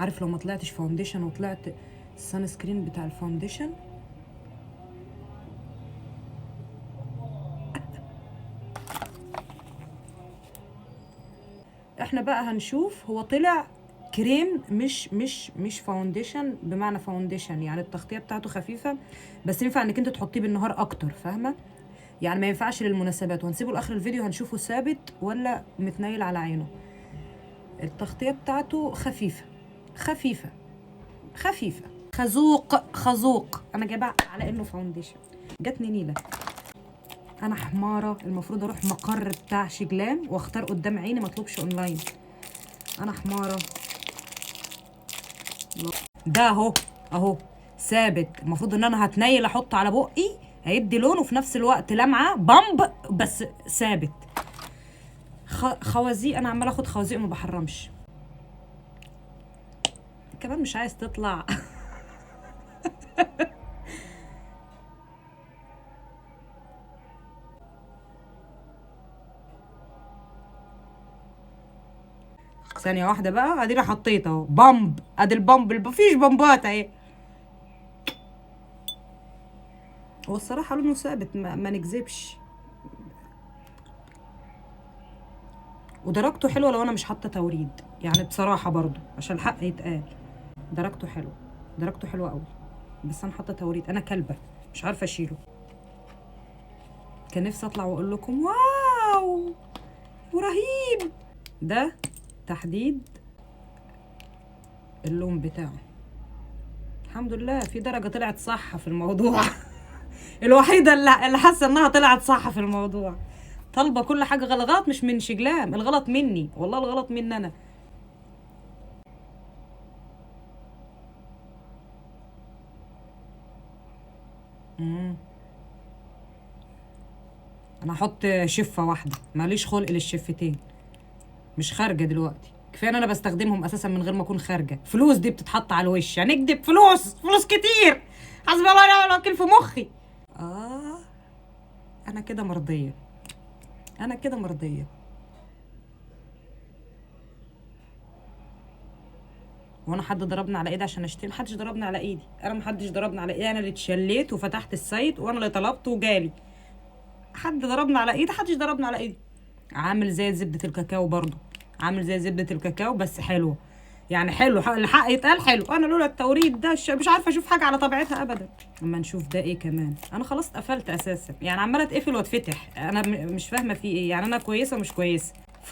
عارف لو ما طلعتش فاونديشن وطلعت السان سكرين بتاع الفاونديشن. احنا بقى هنشوف هو طلع كريم مش فاونديشن بمعنى فاونديشن، يعني التغطيه بتاعته خفيفه بس ينفع انك انت تحطيه بالنهار اكتر، فاهمه؟ يعني ما ينفعش للمناسبات. وهنسيبه لاخر الفيديو هنشوفه ثابت ولا متنيل على عينه. التغطيه بتاعته خفيفه خفيفه خفيفه، خزوق. انا جايبها على انه فاونديشن، جاتني نيله. انا حماره، المفروض اروح مقر بتاع شجلام واختار قدام عيني، ما اطلبش اونلاين. انا حماره. ده اهو ثابت. المفروض ان انا هتنيل احطه على بقي هيدي لون وفي نفس الوقت لمعه بامب بس ثابت. خوازيق، انا عماله اخد خوازيق وما بحرمش. كمان مش عايز تطلع. ثانيه واحده بقى، ادي انا حطيت اهو بامب، ادي البامب، مفيش بامبات اهي. هو الصراحه لونه ثابت، ما نكذبش، ودرجته حلوه لو انا مش حاطه توريد، يعني بصراحه برضو عشان الحق يتقال. درجته حلوه، درجته حلوه قوي، بس انا حاطه توريد، انا كلبه مش عارفه اشيله. كان نفسي اطلع واقول لكم واو ورهيب. ده تحديد اللون بتاعه. الحمد لله في درجه طلعت صح في الموضوع. الوحيده اللي حاسه انها طلعت صح في الموضوع. طالبه كل حاجه غلط مش من شجلام، الغلط مني والله، الغلط مني انا. انا هحط شفه واحده، ماليش خلق للشفتين، مش خارجه دلوقتي. كفايه ان انا بستخدمهم اساسا من غير ما اكون خارجه. فلوس دي بتتحط على الوش، يعني اكدب فلوس كتير. حسبي الله ونعم الوكيل في مخي. انا كده مرضيه، انا كده مرضيه. وانا حد ضربني على ايدي عشان اشتري؟ محدش ضربني على ايدي، انا محدش ضربني على ايدي، انا اللي اتشليت وفتحت السايت وانا اللي طلبت وجالي. حد ضربني على ايدي؟ محدش ضربني على ايدي. عامل زي زبده الكاكاو برضو، عامل زي زبده الكاكاو بس حلوه، يعني حلو، الحق يتقال حلو. انا لولا التوريد ده مش عارفه اشوف حاجه على طبيعتها ابدا. اما نشوف ده ايه كمان. انا خلاص اتقفلت اساسا، يعني عماله اتقفل واتفتح، انا مش فاهمه في ايه، يعني انا كويسه مش كويسه.